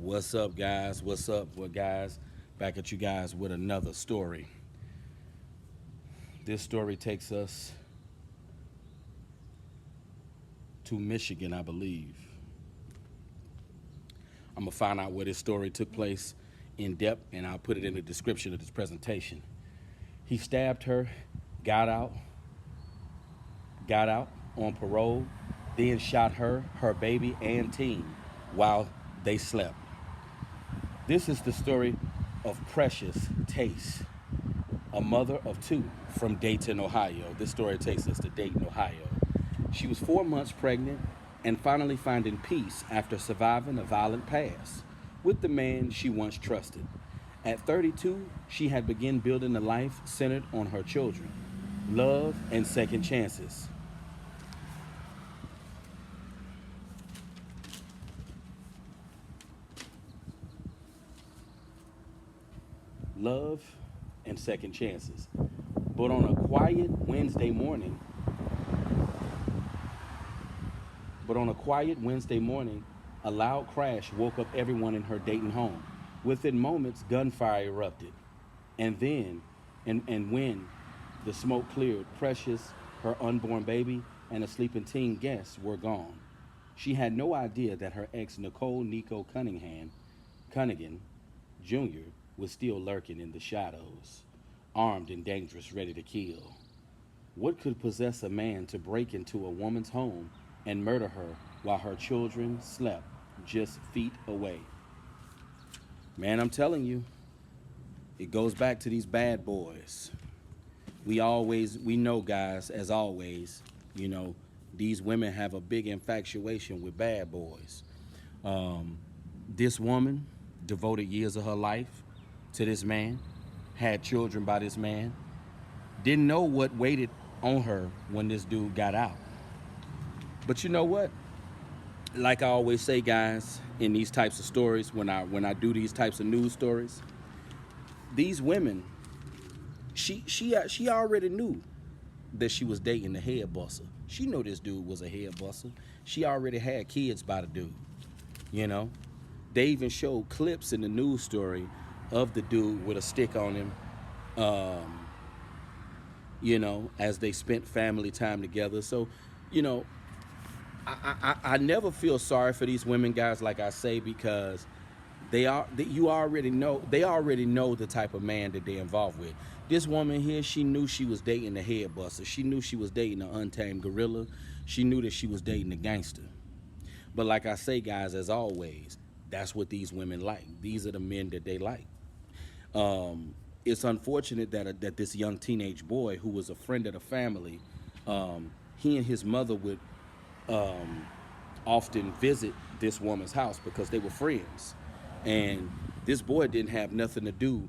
What's up, guys? What's up, guys? Back at you guys with another story. This story takes us to Michigan, I believe. I'm gonna find out where this story took place in depth, and I'll put it in the description of this presentation. He stabbed her, got out, got out on parole, then shot her, her baby, and teen while they slept. This is the story of Precious Taste, a mother of two from Dayton, Ohio. This story takes us to Dayton, Ohio. She was 4 months pregnant and finally finding peace after surviving a violent past with the man she once trusted. At 32, she had begun building a life centered on her children, love, and second chances. Love and second chances. But on a quiet Wednesday morning, a loud crash woke up everyone in her Dayton home. Within moments, gunfire erupted. And then, and when the smoke cleared, Precious, her unborn baby, and a sleeping teen guest were gone. She had no idea that her ex, Nicole Nico Cunningham Jr., was still lurking in the shadows, armed and dangerous, ready to kill. What could possess a man to break into a woman's home and murder her while her children slept just feet away? Man, I'm telling you, it goes back to these bad boys. We know, guys, as always, you know, these women have a big infatuation with bad boys. This woman devoted years of her life to this man, had children by this man, didn't know what waited on her when this dude got out. But you know what? Like I always say, guys, in these types of stories, when I do these types of news stories, these women, she already knew that she was dating the head buster. She knew this dude was a head buster. She already had kids by the dude. You know, they even showed clips in the news story of the dude with a stick on him. As they spent family time together. So, you know, I never feel sorry for these women, guys, like I say, because they already know the type of man that they're involved with. This woman here, she knew she was dating the head buster. She knew she was dating an untamed gorilla. She knew that she was dating a gangster. But like I say, guys, as always, that's what these women like. These are the men that they like. It's unfortunate that this young teenage boy, who was a friend of the family, he and his mother would often visit this woman's house because they were friends. And this boy didn't have nothing to do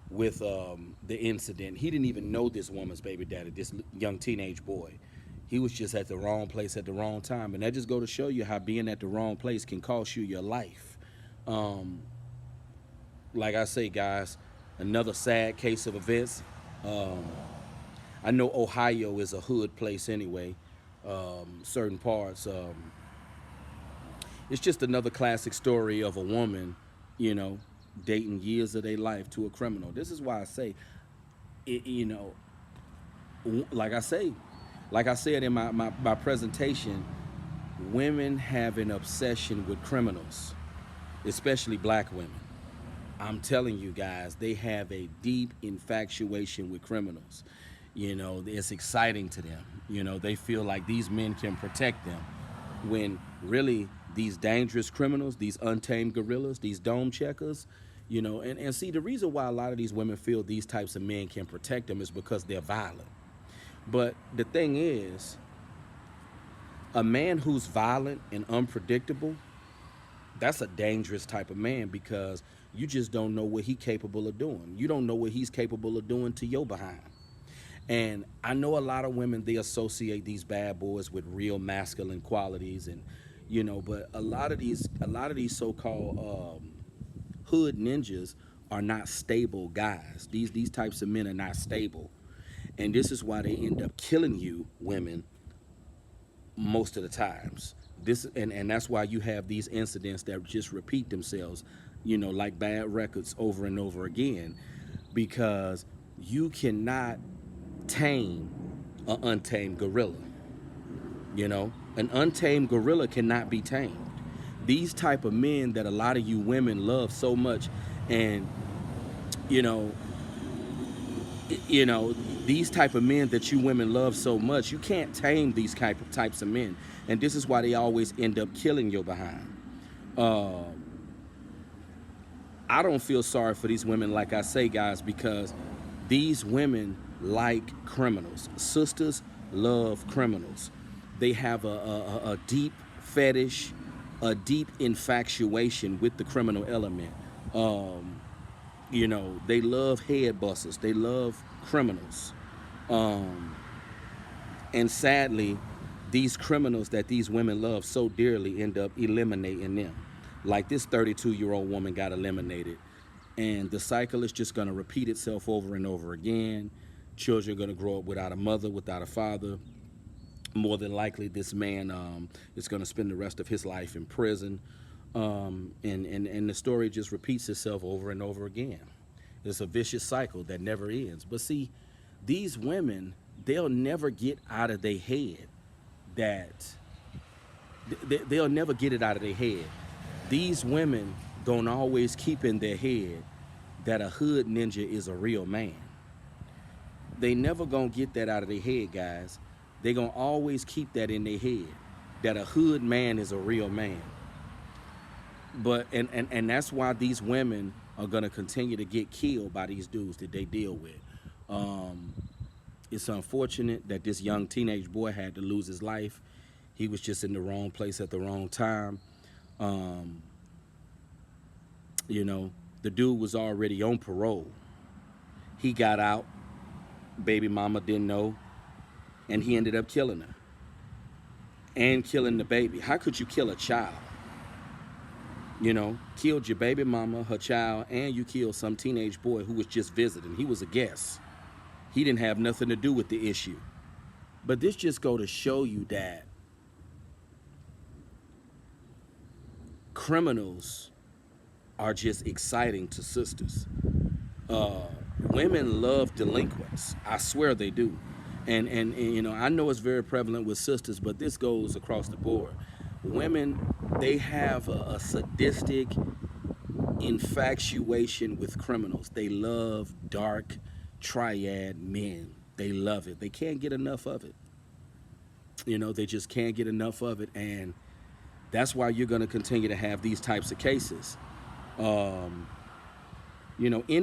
with the incident. He didn't even know this woman's baby daddy, this young teenage boy. He was just at the wrong place at the wrong time. And that just go to show you how being at the wrong place can cost you your life. Like I say, guys, another sad case of events. I know Ohio is a hood place anyway, certain parts. It's just another classic story of a woman, dating years of their life to a criminal. This is why I say, like I said in my presentation, women have an obsession with criminals, especially black women. I'm telling you guys, they have a deep infatuation with criminals. It's exciting to them. They feel like these men can protect them when really these dangerous criminals, these untamed gorillas, these dome checkers, and see, the reason why a lot of these women feel these types of men can protect them is because they're violent. But the thing is, a man who's violent and unpredictable, that's a dangerous type of man, because you just don't know what he's capable of doing. You don't know what he's capable of doing to your behind. And I know a lot of women, they associate these bad boys with real masculine qualities, and but a lot of these so-called hood ninjas are not stable guys. These types of men are not stable, and this is why they end up killing you, women, most of the times. And that's why you have these incidents that just repeat themselves, like bad records over and over again, because you cannot tame an untamed gorilla. An untamed gorilla cannot be tamed. These type of men that a lot of you women love so much, and you know you know these type of men that you women love so much, you can't tame these types of men, and this is why they always end up killing your behind. uh, I don't feel sorry for these women, like I say, guys, because these women like criminals. Sisters love criminals. They have a deep fetish, a deep infatuation with the criminal element. Um, they love head busters. They love criminals. Um, and sadly, these criminals that these women love so dearly end up eliminating them. Like this 32-year-old woman got eliminated. And the cycle is just going to repeat itself over and over again. Children are going to grow up without a mother, without a father. More than likely, this man is going to spend the rest of his life in prison. And the story just repeats itself over and over again. It's a vicious cycle that never ends. But see, these women, they'll never get out of their head that they'll never get it out of their head. These women gonna always keep in their head that a hood ninja is a real man. They never gonna get that out of their head, guys. They gonna always keep that in their head, that a hood man is a real man. But and that's why these women are gonna continue to get killed by these dudes that they deal with. It's unfortunate that this young teenage boy had to lose his life. He was just in the wrong place at the wrong time. Um, the dude was already on parole. He got out, baby mama didn't know, and he ended up killing her and killing the baby. How could you kill a child? Killed your baby mama, her child, and you killed some teenage boy who was just visiting. He was a guest. He didn't have nothing to do with the issue. But this just go to show you that criminals are just exciting to sisters. Women love delinquents. I swear they do. And I know it's very prevalent with sisters, but this goes across the board. Women, they have a sadistic infatuation with criminals. They love dark triad men. They love it. They can't get enough of it. They just can't get enough of it. And that's why you're going to continue to have these types of cases. Any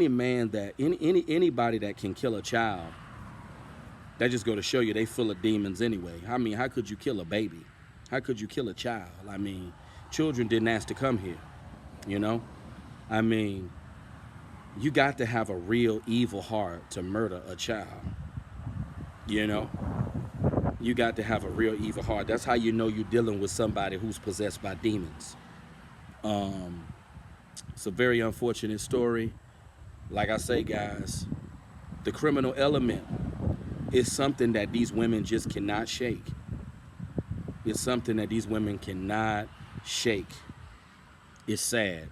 man that anybody that can kill a child, that just go to show you they full of demons anyway. I mean, how could you kill a baby? How could you kill a child? I mean, children didn't ask to come here. I mean, you got to have a real evil heart to murder a child. You got to have a real evil heart. That's how you know you're dealing with somebody who's possessed by demons. It's a very unfortunate story. Like I say, guys, the criminal element is something that these women just cannot shake. It's something that these women cannot shake. It's sad.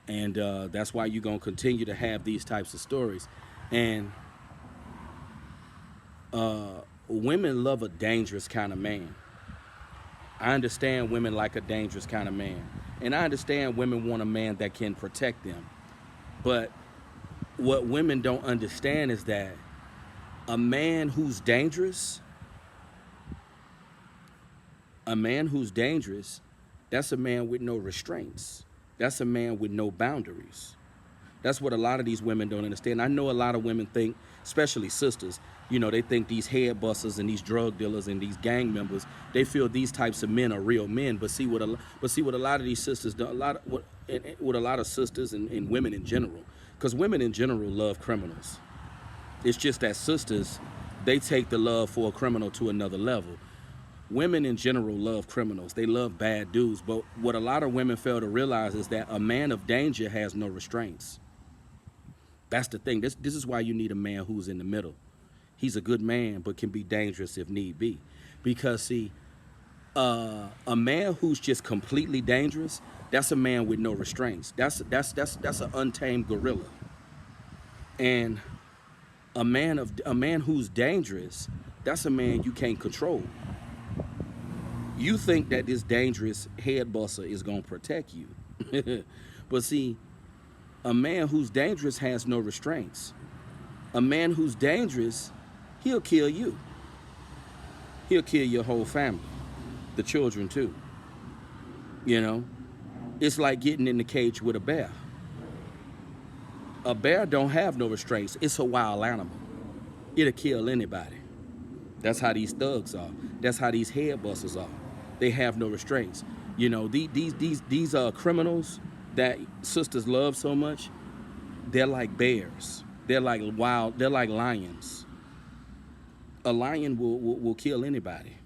And that's why you're going to continue to have these types of stories. And women love a dangerous kind of man. I understand women like a dangerous kind of man. And I understand women want a man that can protect them. But what women don't understand is that a man who's dangerous, that's a man with no restraints. That's a man with no boundaries. That's what a lot of these women don't understand. I know a lot of women think, especially sisters, they think these head busters and these drug dealers and these gang members, they feel these types of men are real men. But see what a lot of these sisters do, what a lot of sisters and women in general, because women in general love criminals. It's just that sisters, they take the love for a criminal to another level. Women in general love criminals. They love bad dudes. But what a lot of women fail to realize is that a man of danger has no restraints. That's the thing. This is why you need a man who's in the middle. He's a good man, but can be dangerous if need be. Because, see, A man who's just completely dangerous, that's a man with no restraints. That's an untamed gorilla. And a man who's dangerous, that's a man you can't control. You think that this dangerous head buster is gonna protect you. But see, a man who's dangerous has no restraints. A man who's dangerous, he'll kill you. He'll kill your whole family, the children too. You know, it's like getting in the cage with a bear. A bear don't have no restraints. It's a wild animal. It'll kill anybody. That's how these thugs are. That's how these head busters are. They have no restraints. You know, these criminals that sisters love so much. They're like bears. They're like wild. They're like lions. A lion will kill anybody.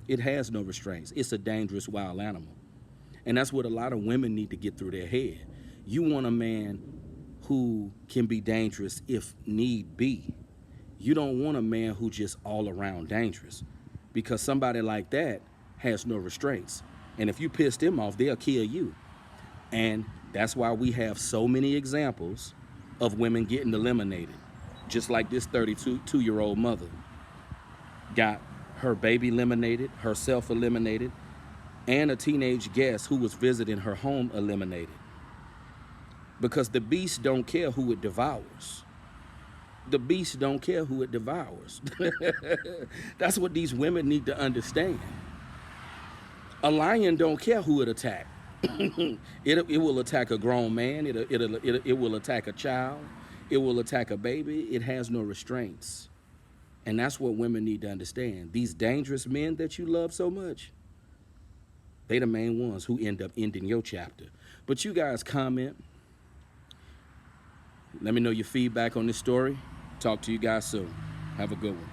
It has no restraints. It's a dangerous wild animal. And that's what a lot of women need to get through their head. You want a man who can be dangerous if need be. You don't want a man who just all around dangerous, because somebody like that has no restraints. And if you piss them off, they'll kill you. And that's why we have so many examples of women getting eliminated. Just like this 32-year-old mother got her baby eliminated, herself eliminated, and a teenage guest who was visiting her home eliminated. Because the beast don't care who it devours. The beast don't care who it devours. That's what these women need to understand. A lion don't care who it attacks. It will attack a grown man. It will attack a child. It will attack a baby. It has no restraints. And that's what women need to understand. These dangerous men that you love so much, they the main ones who end up ending your chapter. But you guys comment. Let me know your feedback on this story. Talk to you guys soon. Have a good one.